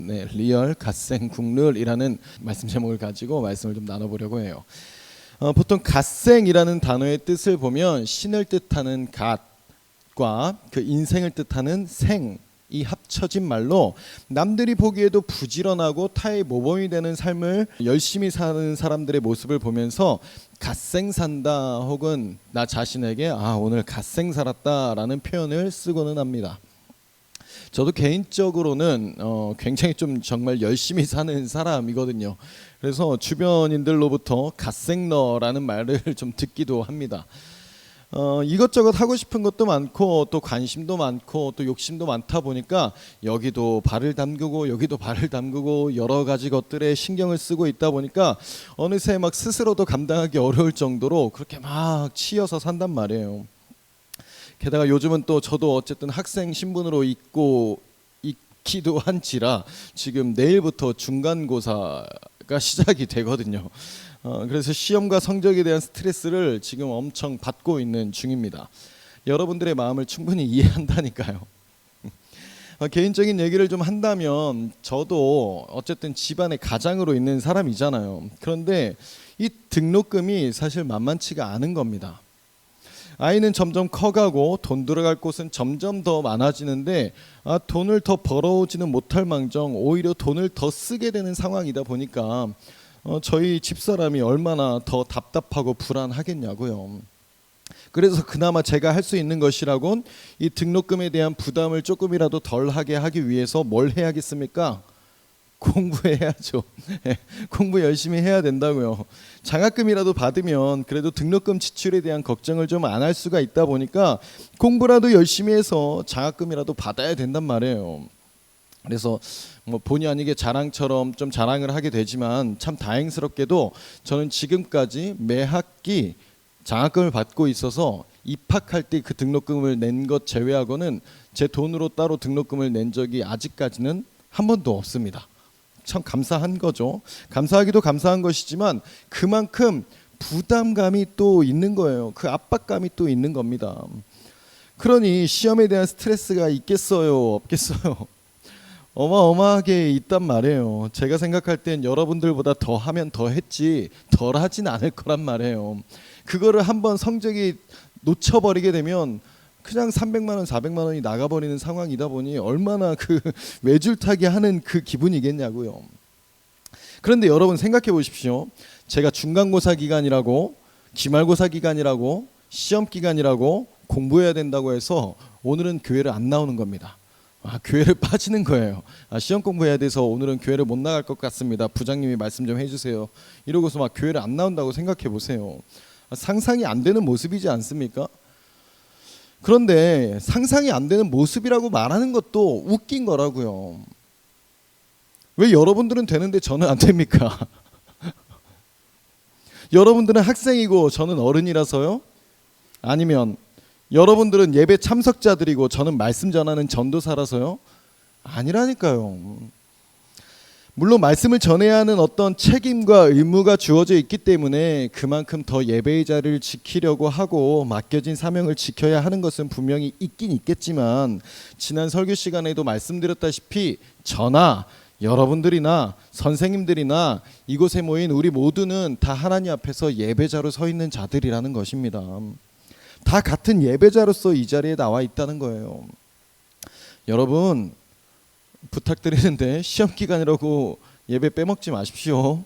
네, 리얼 갓생 국룰이라는 말씀 제목을 가지고 말씀을 좀 나눠보려고 해요. 보통 갓생이라는 단어의 뜻을 보면 신을 뜻하는 갓과 그 인생을 뜻하는 생이 합쳐진 말로 남들이 보기에도 부지런하고 타의 모범이 되는 삶을 열심히 사는 사람들의 모습을 보면서 갓생 산다 혹은 나 자신에게 오늘 갓생 살았다라는 표현을 쓰고는 합니다. 저도 개인적으로는 굉장히 좀 정말 열심히 사는 사람이거든요. 그래서 주변인들로부터 갓생너라는 말을 좀 듣기도 합니다. 이것저것 하고 싶은 것도 많고 또 관심도 많고 또 욕심도 많다 보니까 여기도 발을 담그고 여기도 발을 담그고 여러 가지 것들에 신경을 쓰고 있다 보니까 어느새 막 스스로도 감당하기 어려울 정도로 그렇게 막 치여서 산단 말이에요. 게다가 요즘은 또 저도 어쨌든 학생 신분으로 있기도 한지라 지금 내일부터 중간고사가 시작이 되거든요. 그래서 시험과 성적에 대한 스트레스를 지금 엄청 받고 있는 중입니다. 여러분들의 마음을 충분히 이해한다니까요. 개인적인 얘기를 좀 한다면 저도 어쨌든 집안의 가장으로 있는 사람이잖아요. 그런데 이 등록금이 사실 만만치가 않은 겁니다. 아이는 점점 커가고 돈 들어갈 곳은 점점 더 많아지는데 돈을 더 벌어오지는 못할 망정 오히려 돈을 더 쓰게 되는 상황이다 보니까 저희 집사람이 얼마나 더 답답하고 불안하겠냐고요. 그래서 그나마 제가 할 수 있는 것이라곤 이 등록금에 대한 부담을 조금이라도 덜하게 하기 위해서 뭘 해야겠습니까? 공부해야죠. 공부 열심히 해야 된다고요. 장학금이라도 받으면 그래도 등록금 지출에 대한 걱정을 좀 안 할 수가 있다 보니까 공부라도 열심히 해서 장학금이라도 받아야 된단 말이에요. 그래서 뭐 본의 아니게 자랑처럼 좀 자랑을 하게 되지만 참 다행스럽게도 저는 지금까지 매 학기 장학금을 받고 있어서 입학할 때 그 등록금을 낸 것 제외하고는 제 돈으로 따로 등록금을 낸 적이 아직까지는 한 번도 없습니다. 참 감사한 거죠. 감사하기도 감사한 것이지만 그만큼 부담감이 또 있는 거예요. 그 압박감이 또 있는 겁니다. 그러니 시험에 대한 스트레스가 있겠어요? 없겠어요? 어마어마하게 있단 말이에요. 제가 생각할 땐 여러분들보다 더 하면 더 했지 덜 하진 않을 거란 말이에요. 그거를 한번 성적이 놓쳐버리게 되면 그냥 300만 원, 400만 원이 나가버리는 상황이다 보니 얼마나 그 외줄타기 하는 그 기분이겠냐고요. 그런데 여러분 생각해 보십시오. 제가 중간고사 기간이라고 기말고사 기간이라고 시험 기간이라고 공부해야 된다고 해서 오늘은 교회를 안 나오는 겁니다. 교회를 빠지는 거예요. 시험 공부해야 돼서 오늘은 교회를 못 나갈 것 같습니다. 부장님이 말씀 좀 해주세요. 이러고서 막 교회를 안 나온다고 생각해 보세요. 상상이 안 되는 모습이지 않습니까? 그런데 상상이 안 되는 모습이라고 말하는 것도 웃긴 거라고요. 왜 여러분들은 되는데 저는 안 됩니까? 여러분들은 학생이고 저는 어른이라서요? 아니면 여러분들은 예배 참석자들이고 저는 말씀 전하는 전도사라서요? 아니라니까요. 물론 말씀을 전해야 하는 어떤 책임과 의무가 주어져 있기 때문에 그만큼 더 예배의 자리를 지키려고 하고 맡겨진 사명을 지켜야 하는 것은 분명히 있긴 있겠지만 지난 설교 시간에도 말씀드렸다시피 저나 여러분들이나 선생님들이나 이곳에 모인 우리 모두는 다 하나님 앞에서 예배자로 서 있는 자들이라는 것입니다. 다 같은 예배자로서 이 자리에 나와 있다는 거예요. 여러분 부탁드리는데 시험 기간이라고 예배 빼먹지 마십시오.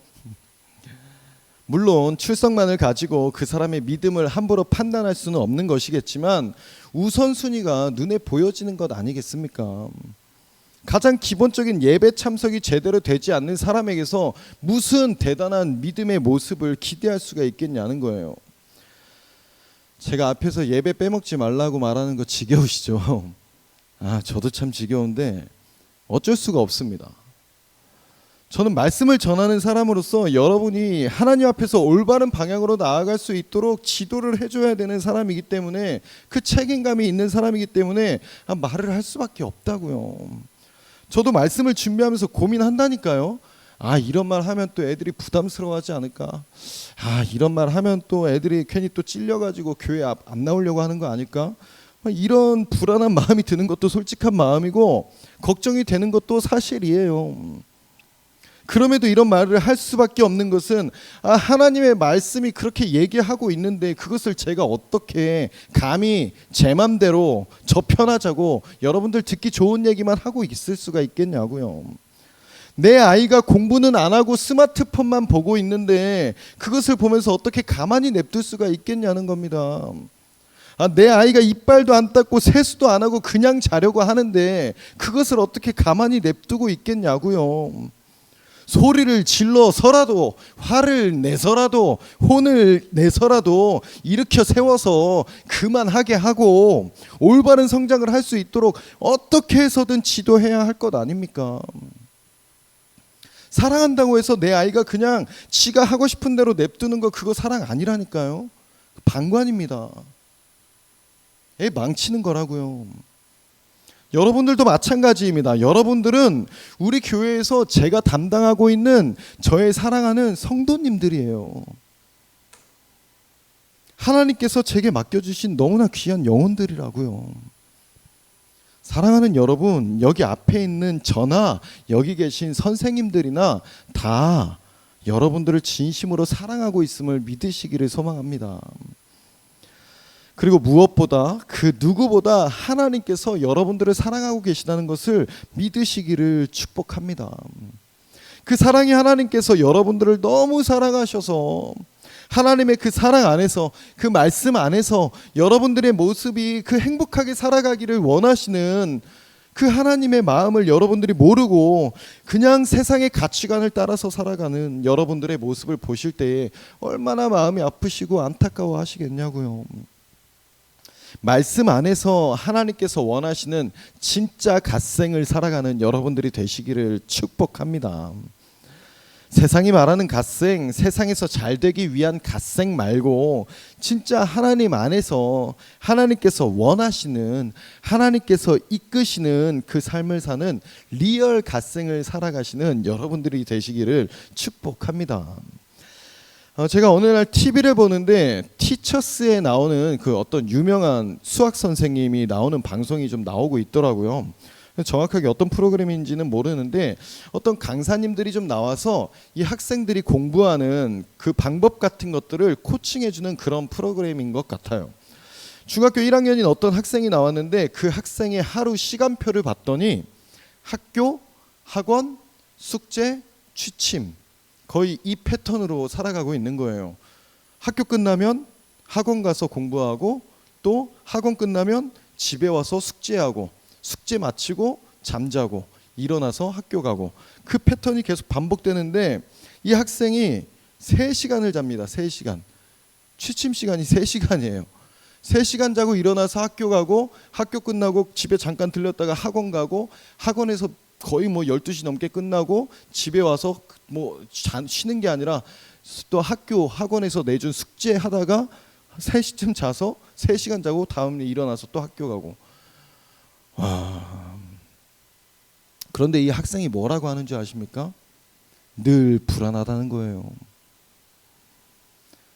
물론 출석만을 가지고 그 사람의 믿음을 함부로 판단할 수는 없는 것이겠지만 우선순위가 눈에 보여지는 것 아니겠습니까? 가장 기본적인 예배 참석이 제대로 되지 않는 사람에게서 무슨 대단한 믿음의 모습을 기대할 수가 있겠냐는 거예요. 제가 앞에서 예배 빼먹지 말라고 말하는 거 지겨우시죠? 저도 참 지겨운데 어쩔 수가 없습니다. 저는 말씀을 전하는 사람으로서 여러분이 하나님 앞에서 올바른 방향으로 나아갈 수 있도록 지도를 해줘야 되는 사람이기 때문에 그 책임감이 있는 사람이기 때문에 말을 할 수밖에 없다고요. 저도 말씀을 준비하면서 고민한다니까요. 이런 말 하면 또 애들이 부담스러워하지 않을까? 이런 말 하면 또 애들이 괜히 또 찔려가지고 교회 안 나오려고 하는 거 아닐까? 이런 불안한 마음이 드는 것도 솔직한 마음이고 걱정이 되는 것도 사실이에요. 그럼에도 이런 말을 할 수밖에 없는 것은 하나님의 말씀이 그렇게 얘기하고 있는데 그것을 제가 어떻게 감히 제 맘대로 저 편하자고 여러분들 듣기 좋은 얘기만 하고 있을 수가 있겠냐고요. 내 아이가 공부는 안 하고 스마트폰만 보고 있는데 그것을 보면서 어떻게 가만히 냅둘 수가 있겠냐는 겁니다. 내 아이가 이빨도 안 닦고 세수도 안 하고 그냥 자려고 하는데 그것을 어떻게 가만히 냅두고 있겠냐고요. 소리를 질러서라도 화를 내서라도 혼을 내서라도 일으켜 세워서 그만하게 하고 올바른 성장을 할 수 있도록 어떻게 해서든 지도해야 할 것 아닙니까? 사랑한다고 해서 내 아이가 그냥 지가 하고 싶은 대로 냅두는 거 그거 사랑 아니라니까요. 방관입니다. 애 망치는 거라고요. 여러분들도 마찬가지입니다. 여러분들은 우리 교회에서 제가 담당하고 있는 저의 사랑하는 성도님들이에요. 하나님께서 제게 맡겨주신 너무나 귀한 영혼들이라고요. 사랑하는 여러분, 여기 앞에 있는 저나 여기 계신 선생님들이나 다 여러분들을 진심으로 사랑하고 있음을 믿으시기를 소망합니다. 그리고 무엇보다 그 누구보다 하나님께서 여러분들을 사랑하고 계시다는 것을 믿으시기를 축복합니다. 그 사랑이 하나님께서 여러분들을 너무 사랑하셔서 하나님의 그 사랑 안에서 그 말씀 안에서 여러분들의 모습이 그 행복하게 살아가기를 원하시는 그 하나님의 마음을 여러분들이 모르고 그냥 세상의 가치관을 따라서 살아가는 여러분들의 모습을 보실 때에 얼마나 마음이 아프시고 안타까워 하시겠냐고요. 말씀 안에서 하나님께서 원하시는 진짜 갓생을 살아가는 여러분들이 되시기를 축복합니다. 세상이 말하는 갓생, 세상에서 잘 되기 위한 갓생 말고 진짜 하나님 안에서 하나님께서 원하시는, 하나님께서 이끄시는 그 삶을 사는 리얼 갓생을 살아가시는 여러분들이 되시기를 축복합니다. 제가 어느 날 TV를 보는데 티처스에 나오는 그 어떤 유명한 수학 선생님이 나오는 방송이 좀 나오고 있더라고요. 정확하게 어떤 프로그램인지는 모르는데 어떤 강사님들이 좀 나와서 이 학생들이 공부하는 그 방법 같은 것들을 코칭해주는 그런 프로그램인 것 같아요. 중학교 1학년인 어떤 학생이 나왔는데 그 학생의 하루 시간표를 봤더니 학교, 학원, 숙제, 취침 거의 이 패턴으로 살아가고 있는 거예요. 학교 끝나면 학원 가서 공부하고 또 학원 끝나면 집에 와서 숙제하고 숙제 마치고 잠자고 일어나서 학교 가고 그 패턴이 계속 반복되는데 이 학생이 3시간을 잡니다. 3시간. 취침 시간이 3시간이에요. 3시간 자고 일어나서 학교 가고 학교 끝나고 집에 잠깐 들렸다가 학원 가고 학원에서 거의 12시 넘게 끝나고 집에 와서 쉬는 게 아니라 또 학교 학원에서 내준 숙제 하다가 3시쯤 자서 3시간 자고 다음에 일어나서 또 학교 가고. 그런데 이 학생이 뭐라고 하는 줄 아십니까? 늘 불안하다는 거예요.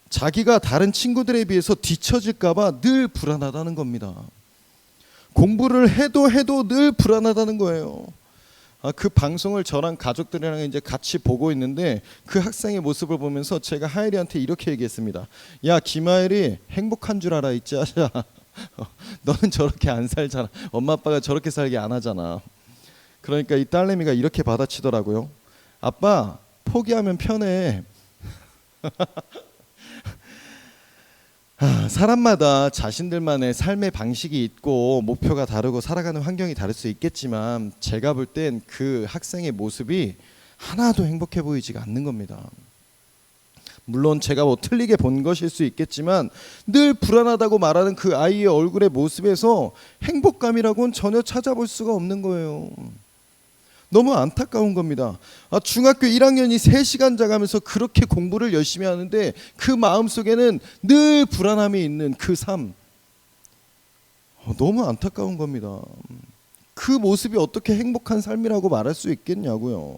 자기가 다른 친구들에 비해서 뒤처질까 봐 늘 불안하다는 겁니다. 공부를 해도 늘 불안하다는 거예요. 그 방송을 저랑 가족들이랑 이제 같이 보고 있는데 그 학생의 모습을 보면서 제가 하엘이한테 이렇게 얘기했습니다. 야, 김하엘이 행복한 줄 알아 있지 아자. 너는 저렇게 안 살잖아. 엄마 아빠가 저렇게 살게 안 하잖아. 그러니까 이 딸내미가 이렇게 받아치더라고요. 아빠, 포기하면 편해. 사람마다 자신들만의 삶의 방식이 있고 목표가 다르고 살아가는 환경이 다를 수 있겠지만 제가 볼 땐 그 학생의 모습이 하나도 행복해 보이지가 않는 겁니다. 물론 제가 틀리게 본 것일 수 있겠지만 늘 불안하다고 말하는 그 아이의 얼굴의 모습에서 행복감이라고는 전혀 찾아볼 수가 없는 거예요. 너무 안타까운 겁니다. 중학교 1학년이 3시간 자가면서 그렇게 공부를 열심히 하는데 그 마음속에는 늘 불안함이 있는 그 삶. 너무 안타까운 겁니다. 그 모습이 어떻게 행복한 삶이라고 말할 수 있겠냐고요.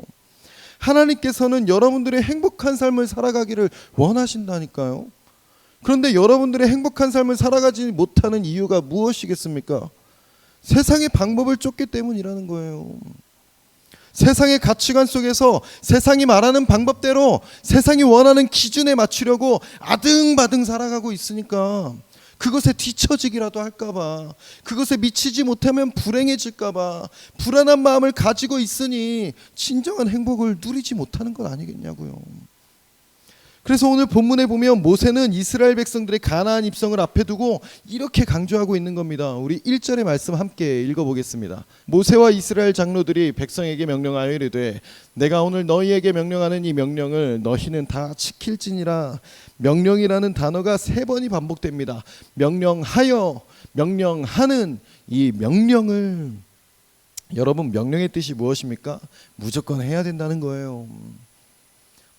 하나님께서는 여러분들의 행복한 삶을 살아가기를 원하신다니까요. 그런데 여러분들의 행복한 삶을 살아가지 못하는 이유가 무엇이겠습니까? 세상의 방법을 쫓기 때문이라는 거예요. 세상의 가치관 속에서 세상이 말하는 방법대로 세상이 원하는 기준에 맞추려고 아등바등 살아가고 있으니까 그것에 뒤처지기라도 할까봐, 그것에 미치지 못하면 불행해질까봐 불안한 마음을 가지고 있으니 진정한 행복을 누리지 못하는 건 아니겠냐고요. 그래서 오늘 본문에 보면 모세는 이스라엘 백성들의 가나안 입성을 앞에 두고 이렇게 강조하고 있는 겁니다. 우리 1절의 말씀 함께 읽어보겠습니다. 모세와 이스라엘 장로들이 백성에게 명령하여 이르되 내가 오늘 너희에게 명령하는 이 명령을 너희는 다 지킬지니라. 명령이라는 단어가 3번이 반복됩니다. 명령하여, 명령하는 이 명령을, 여러분 명령의 뜻이 무엇입니까? 무조건 해야 된다는 거예요.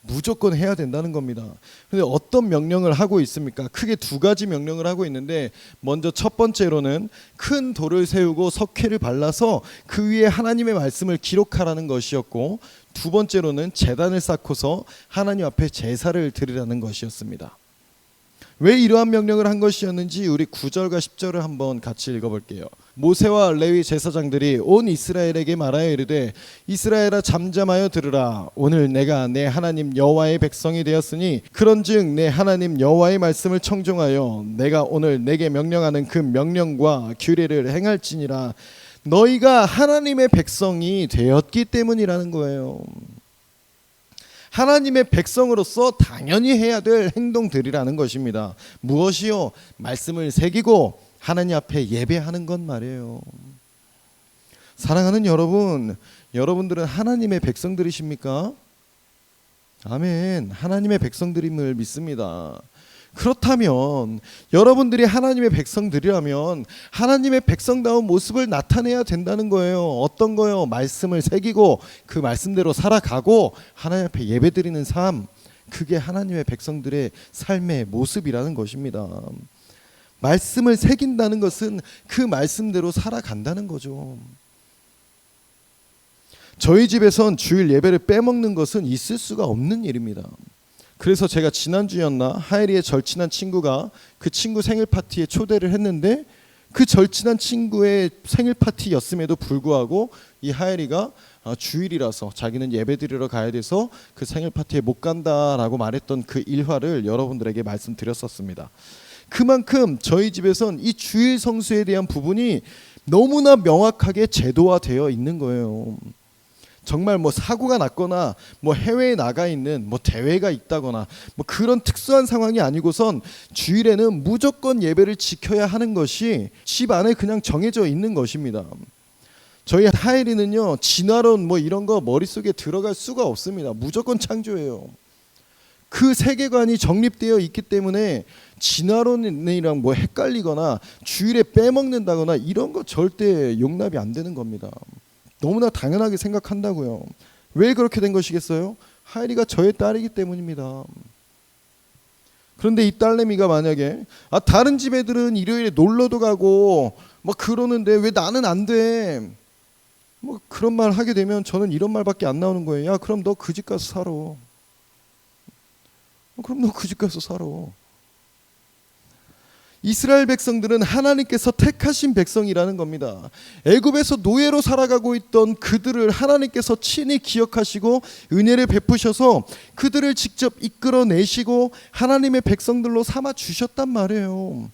무조건 해야 된다는 겁니다. 근데 어떤 명령을 하고 있습니까? 크게 2가지 명령을 하고 있는데, 먼저 첫 번째로는 큰 돌을 세우고 석회를 발라서 그 위에 하나님의 말씀을 기록하라는 것이었고, 2번째로는 제단을 쌓고서 하나님 앞에 제사를 드리라는 것이었습니다. 왜 이러한 명령을 한 것이었는지 우리 9절과 10절을 한번 같이 읽어볼게요. 모세와 레위 제사장들이 온 이스라엘에게 말하여 이르되 이스라엘아 잠잠하여 들으라. 오늘 내가 내 하나님 여호와의 백성이 되었으니 그런즉 내 하나님 여호와의 말씀을 청종하여 내가 오늘 내게 명령하는 그 명령과 규례를 행할지니라. 너희가 하나님의 백성이 되었기 때문이라는 거예요. 하나님의 백성으로서 당연히 해야 될 행동들이라는 것입니다. 무엇이요? 말씀을 새기고 하나님 앞에 예배하는 것 말이에요. 사랑하는 여러분, 여러분들은 하나님의 백성들이십니까? 아멘. 하나님의 백성들임을 믿습니다. 그렇다면 여러분들이 하나님의 백성들이라면 하나님의 백성다운 모습을 나타내야 된다는 거예요. 어떤 거요? 말씀을 새기고 그 말씀대로 살아가고 하나님 앞에 예배드리는 삶, 그게 하나님의 백성들의 삶의 모습이라는 것입니다. 말씀을 새긴다는 것은 그 말씀대로 살아간다는 거죠. 저희 집에선 주일 예배를 빼먹는 것은 있을 수가 없는 일입니다. 그래서 제가 지난주였나 하엘이의 절친한 친구가 그 친구 생일 파티에 초대를 했는데, 그 절친한 친구의 생일 파티였음에도 불구하고 이 하엘이가 주일이라서 자기는 예배드리러 가야 돼서 그 생일 파티에 못 간다라고 말했던 그 일화를 여러분들에게 말씀드렸었습니다. 그만큼 저희 집에선 이 주일 성수에 대한 부분이 너무나 명확하게 제도화되어 있는 거예요. 정말 뭐 사고가 났거나 뭐 해외에 나가 있는 뭐 대회가 있다거나 뭐 그런 특수한 상황이 아니고선 주일에는 무조건 예배를 지켜야 하는 것이 집 안에 그냥 정해져 있는 것입니다. 저희 하엘이는요, 진화론 뭐 이런 거 머릿속에 들어갈 수가 없습니다. 무조건 창조예요. 그 세계관이 정립되어 있기 때문에 진화론이랑 뭐 헷갈리거나 주일에 빼먹는다거나 이런 거 절대 용납이 안 되는 겁니다. 너무나 당연하게 생각한다고요. 왜 그렇게 된 것이겠어요? 하엘이가 저의 딸이기 때문입니다. 그런데 이 딸내미가 만약에 다른 집 애들은 일요일에 놀러도 가고 뭐 그러는데 왜 나는 안 돼? 뭐 그런 말 하게 되면 저는 이런 말밖에 안 나오는 거예요. 야, 그럼 너 그 집 가서 살아. 그럼 너 그 집 가서 살아. 이스라엘 백성들은 하나님께서 택하신 백성이라는 겁니다. 애굽에서 노예로 살아가고 있던 그들을 하나님께서 친히 기억하시고 은혜를 베푸셔서 그들을 직접 이끌어내시고 하나님의 백성들로 삼아 주셨단 말이에요.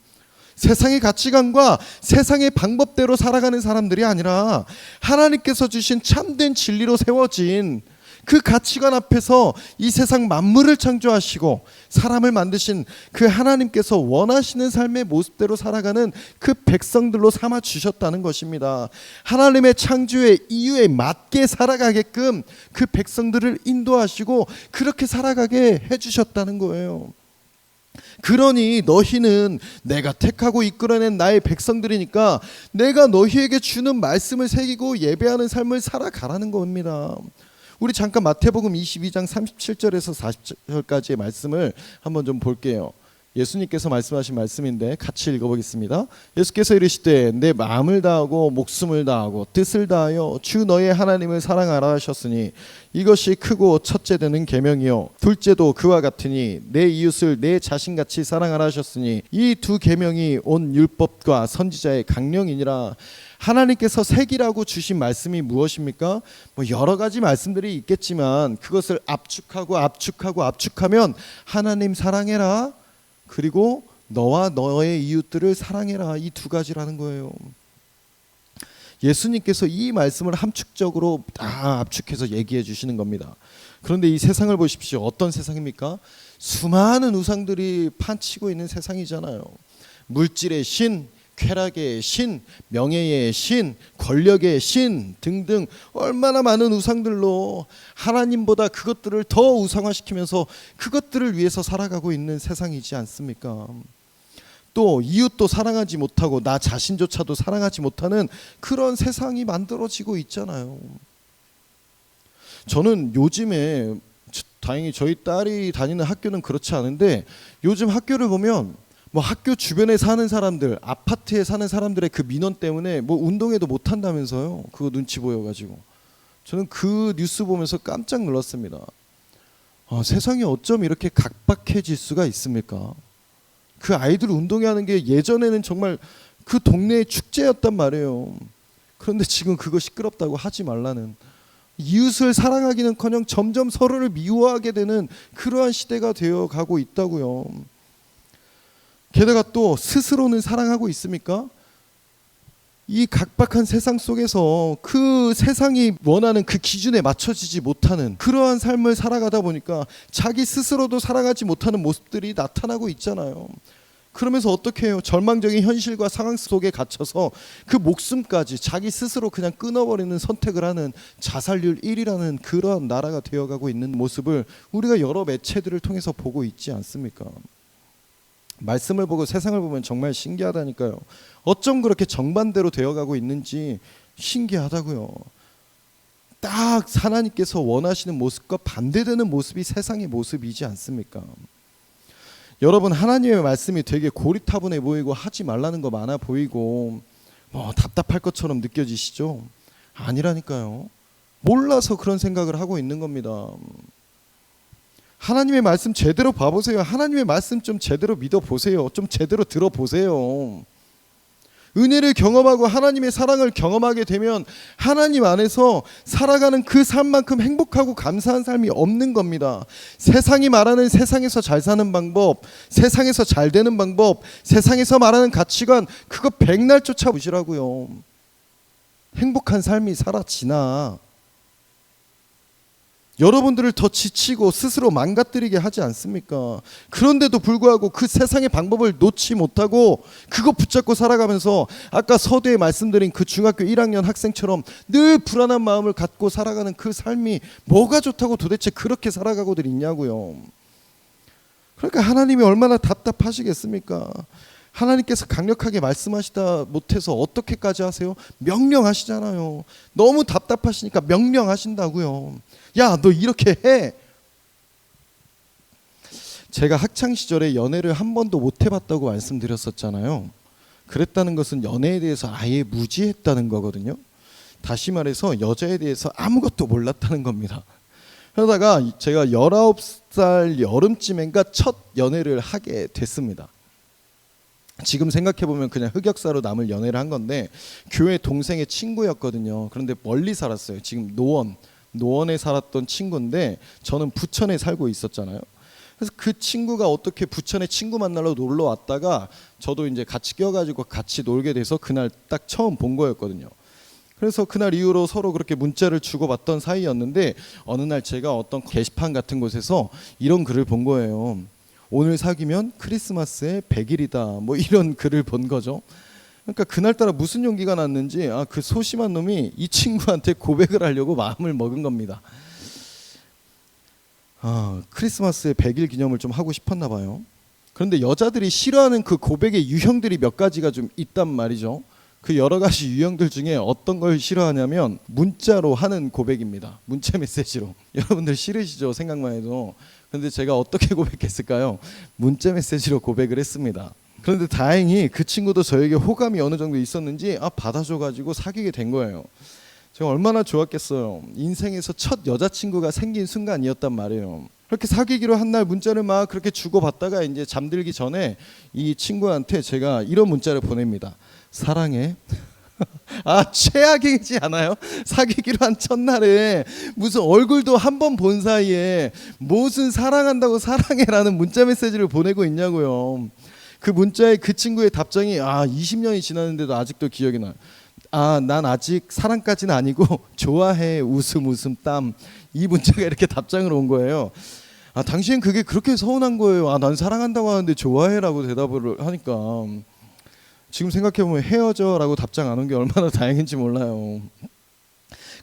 세상의 가치관과 세상의 방법대로 살아가는 사람들이 아니라 하나님께서 주신 참된 진리로 세워진 그 가치관 앞에서 이 세상 만물을 창조하시고 사람을 만드신 그 하나님께서 원하시는 삶의 모습대로 살아가는 그 백성들로 삼아 주셨다는 것입니다. 하나님의 창조의 이유에 맞게 살아가게끔 그 백성들을 인도하시고 그렇게 살아가게 해주셨다는 거예요. 그러니 너희는 내가 택하고 이끌어낸 나의 백성들이니까 내가 너희에게 주는 말씀을 새기고 예배하는 삶을 살아가라는 겁니다. 우리 잠깐 마태복음 22장 37절에서 40절까지의 말씀을 한번 좀 볼게요. 예수님께서 말씀하신 말씀인데 같이 읽어보겠습니다. 예수께서 이르시되 내 마음을 다하고 목숨을 다하고 뜻을 다하여 주 너의 하나님을 사랑하라 하셨으니 이것이 크고 첫째 되는 계명이요 둘째도 그와 같으니 내 이웃을 내 자신같이 사랑하라 하셨으니 이 두 계명이 온 율법과 선지자의 강령이니라. 하나님께서 새기라고 주신 말씀이 무엇입니까? 여러 가지 말씀들이 있겠지만 그것을 압축하면 하나님 사랑해라, 그리고 너와 너의 이웃들을 사랑해라, 이 두 가지라는 거예요. 예수님께서 이 말씀을 함축적으로 다 압축해서 얘기해 주시는 겁니다. 그런데 이 세상을 보십시오. 어떤 세상입니까? 수많은 우상들이 판치고 있는 세상이잖아요. 물질의 신, 쾌락의 신, 명예의 신, 권력의 신 등등 얼마나 많은 우상들로 하나님보다 그것들을 더 우상화시키면서 그것들을 위해서 살아가고 있는 세상이지 않습니까? 또 이웃도 사랑하지 못하고 나 자신조차도 사랑하지 못하는 그런 세상이 만들어지고 있잖아요. 저는 요즘에 다행히 저희 딸이 다니는 학교는 그렇지 않은데 요즘 학교를 보면 학교 주변에 사는 사람들, 아파트에 사는 사람들의 그 민원 때문에 운동회도 못 한다면서요. 그거 눈치 보여가지고 저는 그 뉴스 보면서 깜짝 놀랐습니다. 세상이 어쩜 이렇게 각박해질 수가 있습니까? 그 아이들 운동회 하는 게 예전에는 정말 그 동네의 축제였단 말이에요. 그런데 지금 그거 시끄럽다고 하지 말라는, 이웃을 사랑하기는커녕 점점 서로를 미워하게 되는 그러한 시대가 되어가고 있다고요. 게다가 또 스스로는 사랑하고 있습니까? 이 각박한 세상 속에서 그 세상이 원하는 그 기준에 맞춰지지 못하는 그러한 삶을 살아가다 보니까 자기 스스로도 사랑하지 못하는 모습들이 나타나고 있잖아요. 그러면서 어떻게 해요? 절망적인 현실과 상황 속에 갇혀서 그 목숨까지 자기 스스로 그냥 끊어버리는 선택을 하는 자살률 1위라는 그러한 나라가 되어가고 있는 모습을 우리가 여러 매체들을 통해서 보고 있지 않습니까? 말씀을 보고 세상을 보면 정말 신기하다니까요. 어쩜 그렇게 정반대로 되어가고 있는지 신기하다고요. 딱 하나님께서 원하시는 모습과 반대되는 모습이 세상의 모습이지 않습니까? 여러분, 하나님의 말씀이 되게 고리타분해 보이고 하지 말라는 거 많아 보이고 답답할 것처럼 느껴지시죠? 아니라니까요. 몰라서 그런 생각을 하고 있는 겁니다. 하나님의 말씀 제대로 봐보세요. 하나님의 말씀 좀 제대로 믿어보세요. 좀 제대로 들어보세요. 은혜를 경험하고 하나님의 사랑을 경험하게 되면 하나님 안에서 살아가는 그 삶만큼 행복하고 감사한 삶이 없는 겁니다. 세상이 말하는 세상에서 잘 사는 방법, 세상에서 잘 되는 방법, 세상에서 말하는 가치관, 그거 백날 쫓아보시라고요. 행복한 삶이 사라지나 여러분들을 더 지치고 스스로 망가뜨리게 하지 않습니까? 그런데도 불구하고 그 세상의 방법을 놓지 못하고 그거 붙잡고 살아가면서 아까 서두에 말씀드린 그 중학교 1학년 학생처럼 늘 불안한 마음을 갖고 살아가는 그 삶이 뭐가 좋다고 도대체 그렇게 살아가고들 있냐고요. 그러니까 하나님이 얼마나 답답하시겠습니까? 하나님께서 강력하게 말씀하시다 못해서 어떻게까지 하세요? 명령하시잖아요. 너무 답답하시니까 명령하신다고요. 야, 너 이렇게 해. 제가 학창시절에 연애를 한 번도 못 해봤다고 말씀드렸었잖아요. 그랬다는 것은 연애에 대해서 아예 무지했다는 거거든요. 다시 말해서 여자에 대해서 아무것도 몰랐다는 겁니다. 그러다가 제가 19살 여름쯤인가 첫 연애를 하게 됐습니다. 지금 생각해보면 그냥 흑역사로 남을 연애를 한 건데 교회 동생의 친구였거든요. 그런데 멀리 살았어요. 지금 노원에 살았던 친구인데 저는 부천에 살고 있었잖아요. 그래서 그 친구가 어떻게 부천에 친구 만나러 놀러 왔다가 저도 이제 같이 껴가지고 같이 놀게 돼서 그날 딱 처음 본 거였거든요. 그래서 그날 이후로 서로 그렇게 문자를 주고받던 사이였는데 어느 날 제가 어떤 게시판 같은 곳에서 이런 글을 본 거예요. 오늘 사귀면 크리스마스에 100일이다. 이런 글을 본 거죠. 그러니까 그날따라 무슨 용기가 났는지 그 소심한 놈이 이 친구한테 고백을 하려고 마음을 먹은 겁니다. 크리스마스에 100일 기념을 좀 하고 싶었나 봐요. 그런데 여자들이 싫어하는 그 고백의 유형들이 몇 가지가 좀 있단 말이죠. 그 여러 가지 유형들 중에 어떤 걸 싫어하냐면 문자로 하는 고백입니다. 문자 메시지로. 여러분들 싫으시죠? 생각만 해도. 그런데 제가 어떻게 고백했을까요? 문자 메시지로 고백을 했습니다. 그런데 다행히 그 친구도 저에게 호감이 어느 정도 있었는지 받아줘가지고 사귀게 된 거예요. 제가 얼마나 좋았겠어요. 인생에서 첫 여자친구가 생긴 순간이었단 말이에요. 그렇게 사귀기로 한 날 문자를 막 그렇게 주고받다가 이제 잠들기 전에 이 친구한테 제가 이런 문자를 보냅니다. 사랑해. 최악이지 않아요? 사귀기로 한 첫날에 무슨 얼굴도 한 번 본 사이에 무슨 사랑한다고 사랑해라는 문자 메시지를 보내고 있냐고요. 그 문자에 그 친구의 답장이 20년이 지났는데도 아직도 기억이 나요. 난 아직 사랑까지는 아니고 좋아해. 웃음 땀. 이 문자가 이렇게 답장으로 온 거예요. 당신 그게 그렇게 서운한 거예요. 난 사랑한다고 하는데 좋아해라고 대답을 하니까 지금 생각해보면 헤어져라고 답장 안 온 게 얼마나 다행인지 몰라요.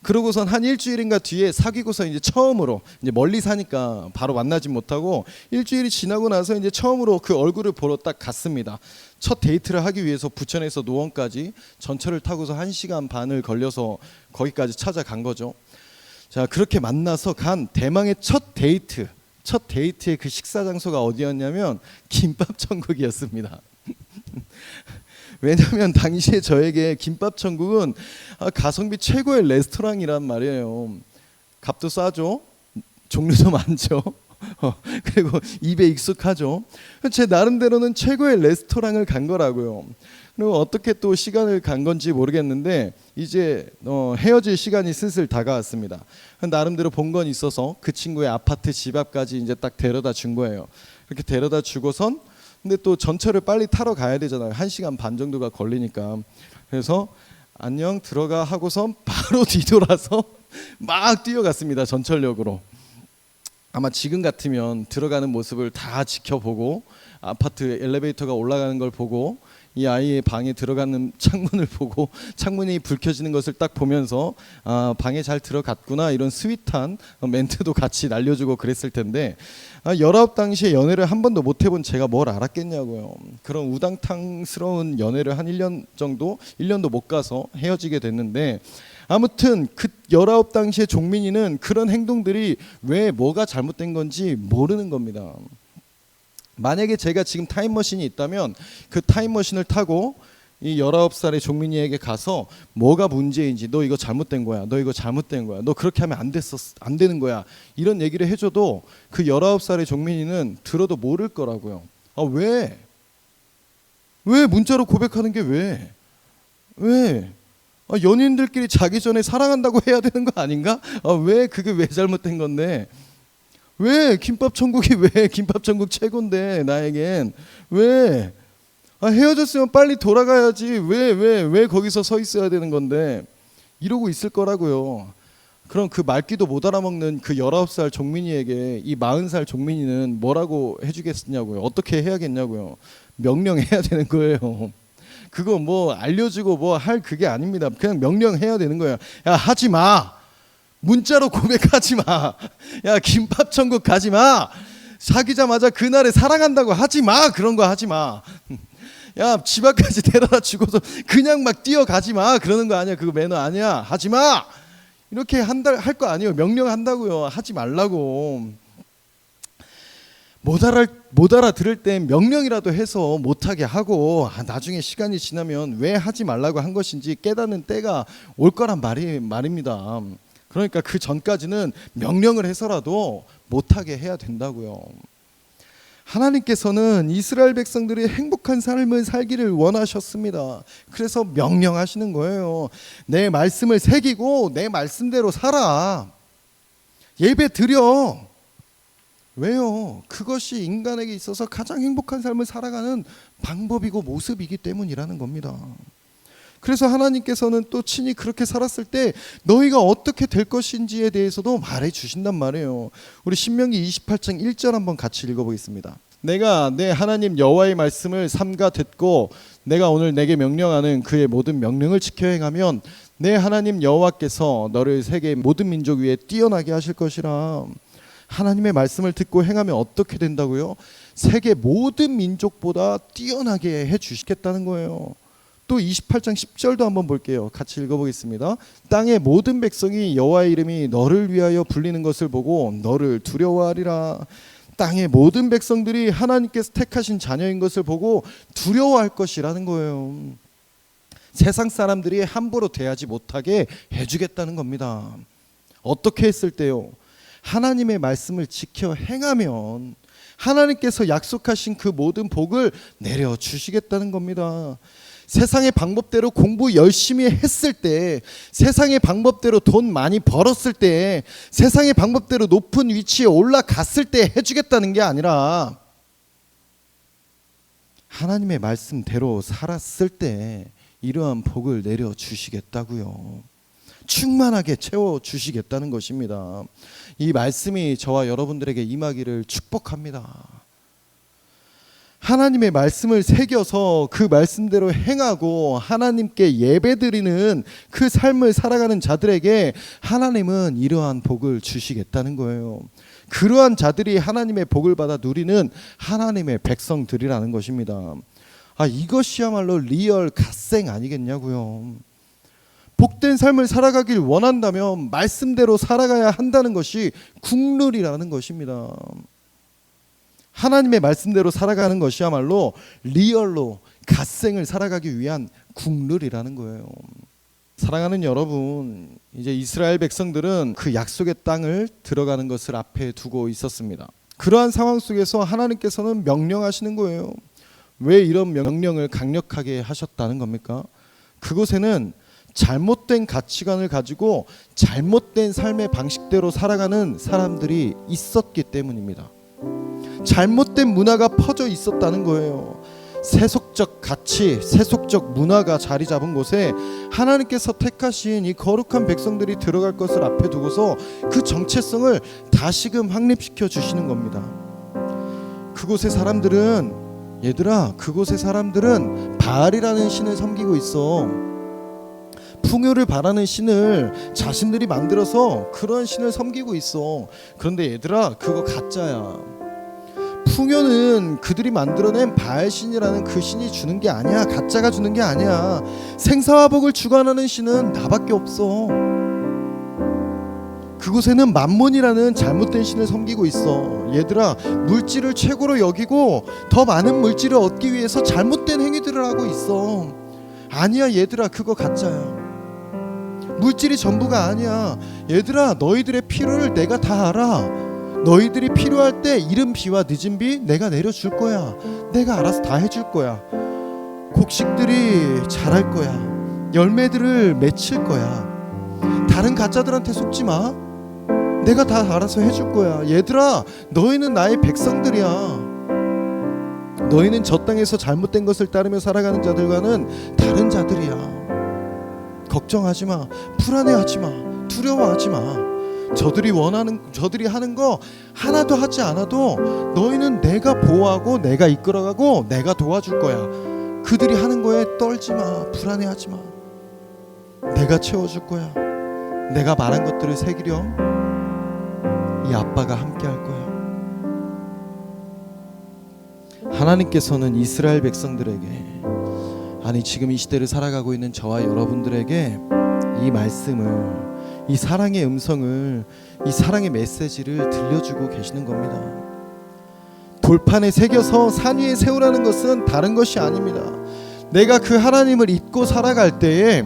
그러고선 한 일주일인가 뒤에 사귀고서 이제 처음으로 이제 멀리 사니까 바로 만나지 못하고 일주일이 지나고 나서 이제 처음으로 그 얼굴을 보러 딱 갔습니다. 첫 데이트를 하기 위해서 부천에서 노원까지 전철을 타고서 1시간 반을 걸려서 거기까지 찾아간 거죠. 자, 그렇게 만나서 간 대망의 첫 데이트의 그 식사 장소가 어디였냐면 김밥 천국이었습니다. 왜냐하면 당시에 저에게 김밥 천국은 가성비 최고의 레스토랑이란 말이에요. 값도 싸죠. 종류도 많죠. 그리고 입에 익숙하죠. 제 나름대로는 최고의 레스토랑을 간 거라고요. 그리고 어떻게 또 시간을 간 건지 모르겠는데 이제 헤어질 시간이 슬슬 다가왔습니다. 나름대로 본 건 있어서 그 친구의 아파트 집 앞까지 이제 딱 데려다 준 거예요. 그렇게 데려다 주고선 근데 또 전철을 빨리 타러 가야 되잖아요. 1시간 반 정도가 걸리니까. 그래서 안녕 들어가 하고선 바로 뒤돌아서 막 뛰어갔습니다. 전철역으로. 아마 지금 같으면 들어가는 모습을 다 지켜보고 아파트 엘리베이터가 올라가는 걸 보고 이 아이의 방에 들어가는 창문을 보고 창문이 불 켜지는 것을 딱 보면서 방에 잘 들어갔구나 이런 스윗한 멘트도 같이 날려주고 그랬을 텐데 19 당시에 연애를 한 번도 못 해본 제가 뭘 알았겠냐고요. 그런 우당탕스러운 연애를 한 1년 정도 1년도 못 가서 헤어지게 됐는데 아무튼 그 19 당시에 종민이는 그런 행동들이 왜 뭐가 잘못된 건지 모르는 겁니다. 만약에 제가 지금 타임머신이 있다면 그 타임머신을 타고 이 19살의 종민이에게 가서 뭐가 문제인지 너 이거 잘못된 거야. 너 이거 잘못된 거야. 너 그렇게 하면 안 되는 거야. 이런 얘기를 해줘도 그 19살의 종민이는 들어도 모를 거라고요. 왜? 왜 문자로 고백하는 게 왜? 왜? 연인들끼리 자기 전에 사랑한다고 해야 되는 거 아닌가? 왜 그게 왜 잘못된 건데? 왜 김밥 천국이 왜 김밥 천국 최고인데 나에겐 왜 헤어졌으면 빨리 돌아가야지 왜 거기서 서 있어야 되는 건데 이러고 있을 거라고요. 그럼 그 말귀도 못 알아먹는 그 19살 종민이에게 이 40살 종민이는 뭐라고 해주겠냐고요. 어떻게 해야겠냐고요. 명령해야 되는 거예요. 그거 뭐 알려주고 뭐 할 그게 아닙니다. 그냥 명령해야 되는 거예요. 야 하지 마. 문자로 고백하지 마. 야 김밥 천국 가지 마. 사귀자마자 그날에 사랑한다고 하지 마. 그런 거 하지 마. 야 집 앞까지 데려다 주고서 그냥 막 뛰어가지 마. 그러는 거 아니야. 그거 매너 아니야. 하지 마. 이렇게 할 거 아니에요. 명령한다고요. 하지 말라고. 못 알아들을 땐 명령이라도 해서 못하게 하고 나중에 시간이 지나면 왜 하지 말라고 한 것인지 깨닫는 때가 올 거란 말입니다. 그러니까 그 전까지는 명령을 해서라도 못하게 해야 된다고요. 하나님께서는 이스라엘 백성들이 행복한 삶을 살기를 원하셨습니다. 그래서 명령하시는 거예요. 내 말씀을 새기고 내 말씀대로 살아. 예배 드려. 왜요? 그것이 인간에게 있어서 가장 행복한 삶을 살아가는 방법이고 모습이기 때문이라는 겁니다. 그래서 하나님께서는 또 친히 그렇게 살았을 때 너희가 어떻게 될 것인지에 대해서도 말해 주신단 말이에요. 우리 신명기 28장 1절 한번 같이 읽어보겠습니다. 내가 내 하나님 여호와의 말씀을 삼가 듣고 내가 오늘 내게 명령하는 그의 모든 명령을 지켜 행하면 내 하나님 여호와께서 너를 세계 모든 민족 위에 뛰어나게 하실 것이라. 하나님의 말씀을 듣고 행하면 어떻게 된다고요? 세계 모든 민족보다 뛰어나게 해 주시겠다는 거예요. 또 28장 10절도 한번 볼게요. 같이 읽어보겠습니다. 땅의 모든 백성이 여호와의 이름이 너를 위하여 불리는 것을 보고 너를 두려워하리라. 땅의 모든 백성들이 하나님께서 택하신 자녀인 것을 보고 두려워할 것이라는 거예요. 세상 사람들이 함부로 대하지 못하게 해주겠다는 겁니다. 어떻게 했을 때요? 하나님의 말씀을 지켜 행하면 하나님께서 약속하신 그 모든 복을 내려주시겠다는 겁니다. 세상의 방법대로 공부 열심히 했을 때, 세상의 방법대로 돈 많이 벌었을 때, 세상의 방법대로 높은 위치에 올라갔을 때 해주겠다는 게 아니라 하나님의 말씀대로 살았을 때 이러한 복을 내려주시겠다고요. 충만하게 채워주시겠다는 것입니다. 이 말씀이 저와 여러분들에게 임하기를 축복합니다. 하나님의 말씀을 새겨서 그 말씀대로 행하고 하나님께 예배드리는 그 삶을 살아가는 자들에게 하나님은 이러한 복을 주시겠다는 거예요. 그러한 자들이 하나님의 복을 받아 누리는 하나님의 백성들이라는 것입니다. 이것이야말로 리얼 갓생 아니겠냐고요. 복된 삶을 살아가길 원한다면 말씀대로 살아가야 한다는 것이 국룰이라는 것입니다. 하나님의 말씀대로 살아가는 것이야말로 리얼로 갓생을 살아가기 위한 국룰이라는 거예요. 사랑하는 여러분, 이제 이스라엘 백성들은 그 약속의 땅을 들어가는 것을 앞에 두고 있었습니다. 그러한 상황 속에서 하나님께서는 명령하시는 거예요. 왜 이런 명령을 강력하게 하셨다는 겁니까? 그곳에는 잘못된 가치관을 가지고 잘못된 삶의 방식대로 살아가는 사람들이 있었기 때문입니다. 잘못된 문화가 퍼져 있었다는 거예요. 세속적 가치, 세속적 문화가 자리 잡은 곳에 하나님께서 택하신 이 거룩한 백성들이 들어갈 것을 앞에 두고서 그 정체성을 다시금 확립시켜 주시는 겁니다. 그곳의 사람들은, 얘들아, 그곳의 사람들은 바알이라는 신을 섬기고 있어. 풍요를 바라는 신을 자신들이 만들어서 그런 신을 섬기고 있어. 그런데 얘들아, 그거 가짜야. 풍요는 그들이 만들어낸 바알신이라는 그 신이 주는 게 아니야. 가짜가 주는 게 아니야. 생사와 복을 주관하는 신은 나밖에 없어. 그곳에는 만몬이라는 잘못된 신을 섬기고 있어. 얘들아, 물질을 최고로 여기고 더 많은 물질을 얻기 위해서 잘못된 행위들을 하고 있어. 아니야 얘들아, 그거 가짜야. 물질이 전부가 아니야. 얘들아, 너희들의 필요를 내가 다 알아. 너희들이 필요할 때 이른 비와 늦은 비 내가 내려줄 거야. 내가 알아서 다 해줄 거야. 곡식들이 자랄 거야. 열매들을 맺힐 거야. 다른 가짜들한테 속지 마. 내가 다 알아서 해줄 거야. 얘들아, 너희는 나의 백성들이야. 너희는 저 땅에서 잘못된 것을 따르며 살아가는 자들과는 다른 자들이야. 걱정하지 마. 불안해하지 마. 두려워하지 마. 저들이 하는 거 하나도 하지 않아도 너희는 내가 보호하고 내가 이끌어가고 내가 도와줄 거야. 그들이 하는 거에 떨지 마. 불안해하지 마. 내가 채워줄 거야. 내가 말한 것들을 새기렴. 이 아빠가 함께 할 거야. 하나님께서는 이스라엘 백성들에게, 아니 지금 이 시대를 살아가고 있는 저와 여러분들에게 이 말씀을, 이 사랑의 음성을, 이 사랑의 메시지를 들려주고 계시는 겁니다. 돌판에 새겨서 산 위에 세우라는 것은 다른 것이 아닙니다. 내가 그 하나님을 잊고 살아갈 때에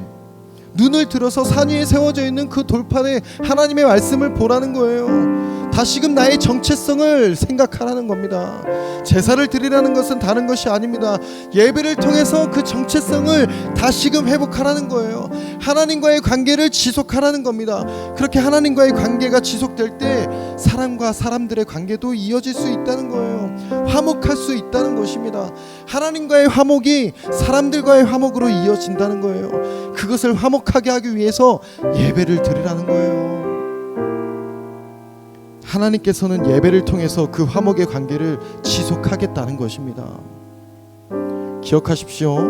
눈을 들어서 산 위에 세워져 있는 그 돌판에 하나님의 말씀을 보라는 거예요. 다시금 나의 정체성을 생각하라는 겁니다. 제사를 드리라는 것은 다른 것이 아닙니다. 예배를 통해서 그 정체성을 다시금 회복하라는 거예요. 하나님과의 관계를 지속하라는 겁니다. 그렇게 하나님과의 관계가 지속될 때 사람과 사람들의 관계도 이어질 수 있다는 거예요. 화목할 수 있다는 것입니다. 하나님과의 화목이 사람들과의 화목으로 이어진다는 거예요. 그것을 화목하게 하기 위해서 예배를 드리라는 거예요. 하나님께서는 예배를 통해서 그 화목의 관계를 지속하겠다는 것입니다. 기억하십시오.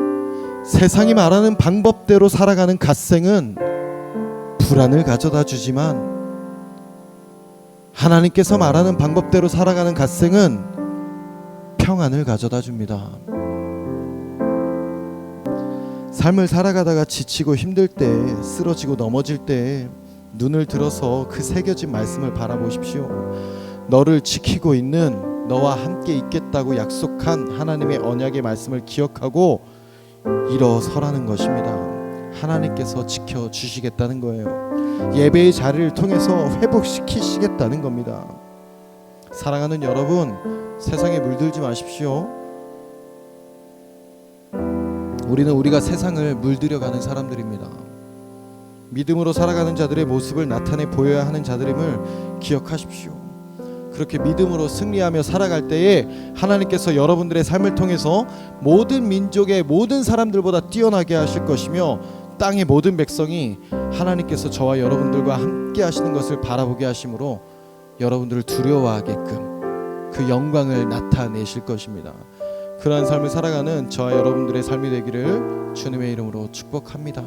세상이 말하는 방법대로 살아가는 갓생은 불안을 가져다 주지만 하나님께서 말하는 방법대로 살아가는 갓생은 평안을 가져다 줍니다. 삶을 살아가다가 지치고 힘들 때, 쓰러지고 넘어질 때 눈을 들어서 그 새겨진 말씀을 바라보십시오. 너를 지키고 있는, 너와 함께 있겠다고 약속한 하나님의 언약의 말씀을 기억하고 일어서라는 것입니다. 하나님께서 지켜주시겠다는 거예요. 예배의 자리를 통해서 회복시키시겠다는 겁니다. 사랑하는 여러분, 세상에 물들지 마십시오. 우리는 우리가 세상을 물들여가는 사람들입니다. 믿음으로 살아가는 자들의 모습을 나타내 보여야 하는 자들임을 기억하십시오. 그렇게 믿음으로 승리하며 살아갈 때에 하나님께서 여러분들의 삶을 통해서 모든 민족의 모든 사람들보다 뛰어나게 하실 것이며, 땅의 모든 백성이 하나님께서 저와 여러분들과 함께 하시는 것을 바라보게 하심으로 여러분들을 두려워하게끔 그 영광을 나타내실 것입니다. 그러한 삶을 살아가는 저와 여러분들의 삶이 되기를 주님의 이름으로 축복합니다.